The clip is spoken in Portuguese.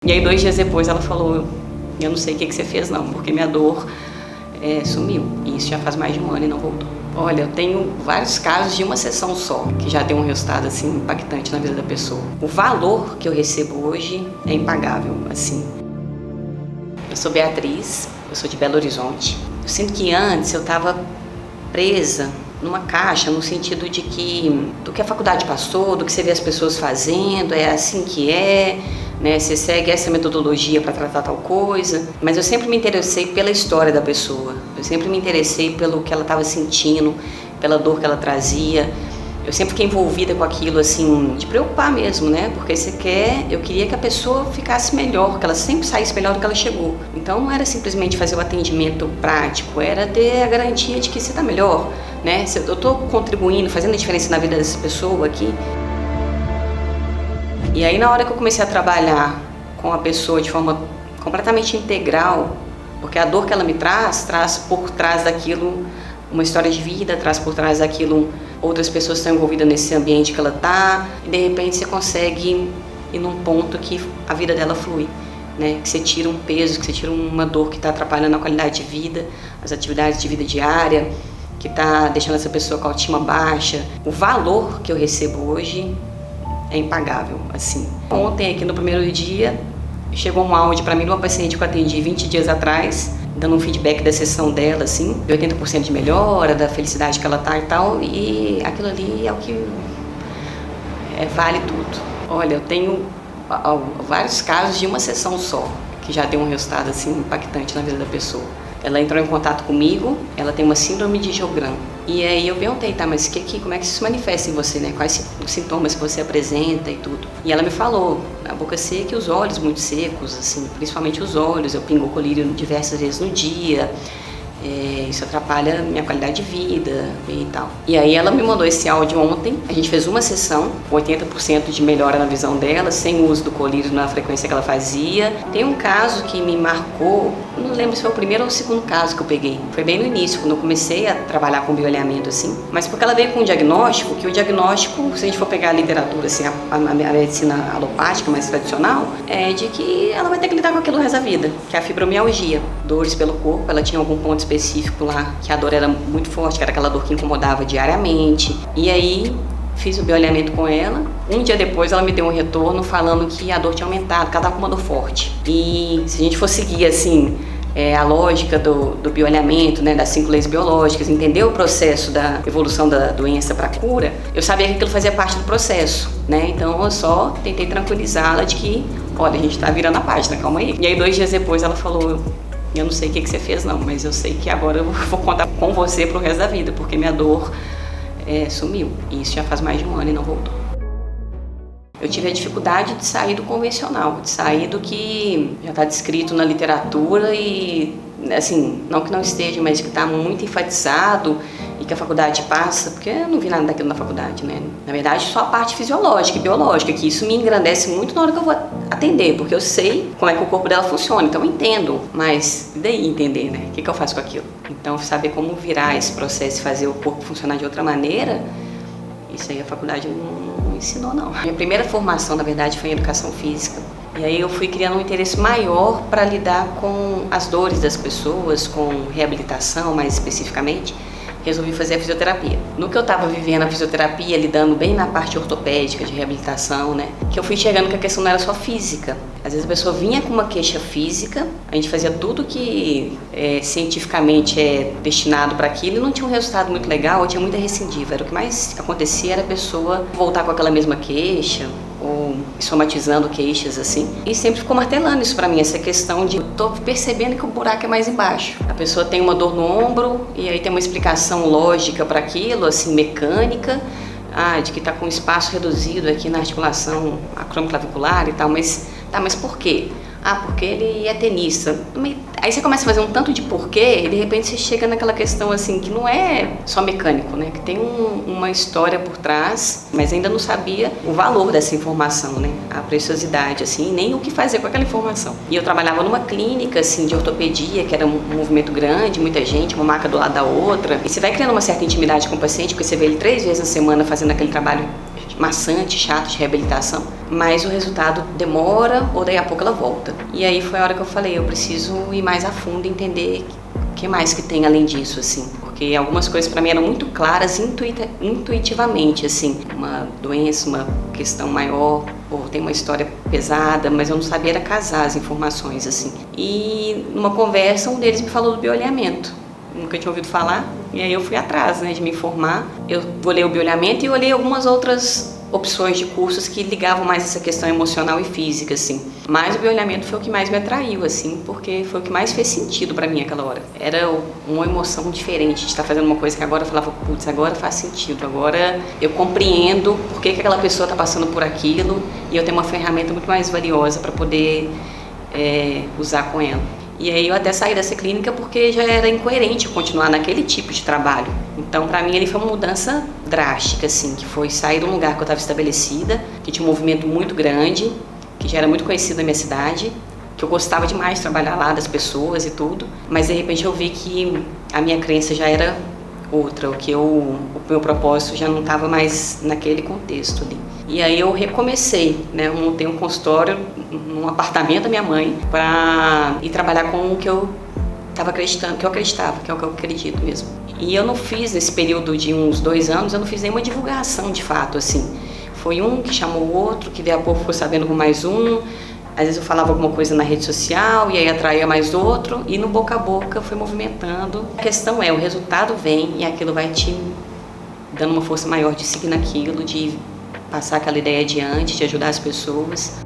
E aí 2 dias depois ela falou, eu não sei o que você fez não, porque minha dor sumiu. E isso já faz mais de 1 ano e não voltou. Olha, eu tenho vários casos de uma sessão só, que já deu um resultado assim impactante na vida da pessoa. O valor que eu recebo hoje é impagável, assim. Eu sou Beatriz, eu sou de Belo Horizonte. Eu sinto que antes eu estava presa numa caixa, no sentido de que do que a faculdade passou, do que você vê as pessoas fazendo, é assim que é, né? Você segue essa metodologia para tratar tal coisa. Mas eu sempre me interessei pela história da pessoa, eu sempre me interessei pelo que ela estava sentindo, pela dor que ela trazia. Eu sempre fiquei envolvida com aquilo, assim, de preocupar mesmo, né? Porque eu queria que a pessoa ficasse melhor, que ela sempre saísse melhor do que ela chegou. Então não era simplesmente fazer o atendimento prático, era ter a garantia de que você está melhor, né? Eu estou contribuindo, fazendo a diferença na vida dessa pessoa aqui. E aí na hora que eu comecei a trabalhar com a pessoa de forma completamente integral, porque a dor que ela me traz por trás daquilo uma história de vida, traz por trás daquilo outras pessoas estão envolvidas nesse ambiente que ela está, e de repente você consegue ir num ponto que a vida dela flui, né? Que você tira um peso, que você tira uma dor que está atrapalhando a qualidade de vida, as atividades de vida diária, que está deixando essa pessoa com a autoestima baixa. O valor que eu recebo hoje é impagável, assim. Ontem, aqui no primeiro dia, chegou um áudio para mim de uma paciente que eu atendi 20 dias atrás, dando um feedback da sessão dela, assim, de 80% de melhora, da felicidade que ela tá e tal, e aquilo ali é o que vale tudo. Olha, eu tenho vários casos de uma sessão só, que já deu um resultado, assim, impactante na vida da pessoa. Ela entrou em contato comigo, ela tem uma síndrome de Sjögren. E aí eu perguntei, tá, mas como é que isso se manifesta em você, né? Quais os sintomas que você apresenta e tudo. E ela me falou, a boca seca e os olhos muito secos, assim, principalmente os olhos. Eu pingo colírio diversas vezes no dia. Isso atrapalha minha qualidade de vida e tal. E aí ela me mandou esse áudio ontem, a gente fez uma sessão, 80% de melhora na visão dela, sem o uso do colírio na frequência que ela fazia. Tem um caso que me marcou, não lembro se foi o primeiro ou o segundo caso que eu peguei. Foi bem no início, quando eu comecei a trabalhar com bioalinhamento, assim. Mas porque ela veio com um diagnóstico, que o diagnóstico, se a gente for pegar a literatura, assim, a medicina alopática mais tradicional, é de que ela vai ter que lidar com aquilo o resto da vida, que é a fibromialgia, dores pelo corpo. Ela tinha algum ponto específico lá, que a dor era muito forte, que era aquela dor que incomodava diariamente. E aí fiz o bioalinhamento com ela. Um dia depois ela me deu um retorno falando que a dor tinha aumentado, que ela estava com uma dor forte. E se a gente for seguir assim a lógica do bioalinhamento, né, das 5 leis biológicas, entender o processo da evolução da doença para a cura, eu sabia que aquilo fazia parte do processo, né? Então eu só tentei tranquilizá-la de que, olha, a gente está virando a página, calma aí. E aí 2 dias depois ela falou, eu não sei o que você fez não, mas eu sei que agora eu vou contar com você pro resto da vida, porque minha dor sumiu. E isso já faz mais de 1 ano e não voltou. Eu tive a dificuldade de sair do convencional, de sair do que já está descrito na literatura e, assim, não que não esteja, mas que está muito enfatizado e que a faculdade passa, porque eu não vi nada daquilo na faculdade, né? Na verdade, só a parte fisiológica e biológica, que isso me engrandece muito na hora que eu vou atender, porque eu sei como é que o corpo dela funciona, então eu entendo, mas e daí entender, né? O que eu faço com aquilo? Então, saber como virar esse processo e fazer o corpo funcionar de outra maneira, isso aí a faculdade não ensinou, não. Minha primeira formação, na verdade, foi em educação física. E aí eu fui criando um interesse maior para lidar com as dores das pessoas, com reabilitação mais especificamente. Resolvi fazer a fisioterapia. No que eu estava vivendo a fisioterapia, lidando bem na parte ortopédica, de reabilitação, né? Que eu fui chegando que a questão não era só física. Às vezes a pessoa vinha com uma queixa física, a gente fazia tudo que cientificamente é destinado para aquilo e não tinha um resultado muito legal, ou tinha muita recidiva. Era o que mais acontecia, era a pessoa voltar com aquela mesma queixa, ou somatizando queixas, assim. E sempre ficou martelando isso pra mim, essa questão de tô percebendo que o buraco é mais embaixo. A pessoa tem uma dor no ombro e aí tem uma explicação lógica para aquilo, assim, mecânica, de que tá com espaço reduzido aqui na articulação acromioclavicular e tal, mas por quê? Porque ele é tenista. Aí você começa a fazer um tanto de porquê e de repente você chega naquela questão assim, que não é só mecânico, né? Que tem uma história por trás, mas ainda não sabia o valor dessa informação, né? A preciosidade, assim, nem o que fazer com aquela informação. E eu trabalhava numa clínica, assim, de ortopedia, que era um movimento grande, muita gente, uma maca do lado da outra. E você vai criando uma certa intimidade com o paciente, porque você vê ele 3 vezes na semana fazendo aquele trabalho maçante, chato de reabilitação, mas o resultado demora ou daí a pouco ela volta. E aí foi a hora que eu falei, eu preciso ir mais a fundo e entender o que mais que tem além disso, assim. Porque algumas coisas para mim eram muito claras intuitivamente, assim. Uma doença, uma questão maior, ou tem uma história pesada, mas eu não sabia era casar as informações, assim. E numa conversa, um deles me falou do bioalinhamento. Nunca tinha ouvido falar, e aí eu fui atrás, né, de me informar. Eu olhei o bioalinhamento e olhei algumas outras opções de cursos que ligavam mais essa questão emocional e física, assim. Mas o bioalinhamento foi o que mais me atraiu, assim, porque foi o que mais fez sentido pra mim aquela hora. Era uma emoção diferente de estar fazendo uma coisa que agora eu falava, putz, agora faz sentido, agora eu compreendo por que aquela pessoa tá passando por aquilo e eu tenho uma ferramenta muito mais valiosa para poder usar com ela. E aí eu até saí dessa clínica porque já era incoerente continuar naquele tipo de trabalho. Então, para mim, ele foi uma mudança drástica, assim, que foi sair de um lugar que eu estava estabelecida, que tinha um movimento muito grande, que já era muito conhecido na minha cidade, que eu gostava demais de trabalhar lá, das pessoas e tudo, mas de repente eu vi que a minha crença já era outra, o meu propósito já não estava mais naquele contexto ali. E aí eu recomecei, né? Eu montei um consultório num apartamento da minha mãe para ir trabalhar com o que eu estava acreditando, que eu acreditava, que é o que eu acredito mesmo. E eu não fiz, nesse período de uns 2 anos, eu não fiz nenhuma divulgação de fato, assim. Foi um que chamou o outro, que daí a pouco ficou sabendo com mais um. Às vezes eu falava alguma coisa na rede social e aí atraía mais outro, e no boca a boca foi movimentando. A questão é, o resultado vem e aquilo vai te dando uma força maior de seguir naquilo, de passar aquela ideia adiante, de ajudar as pessoas.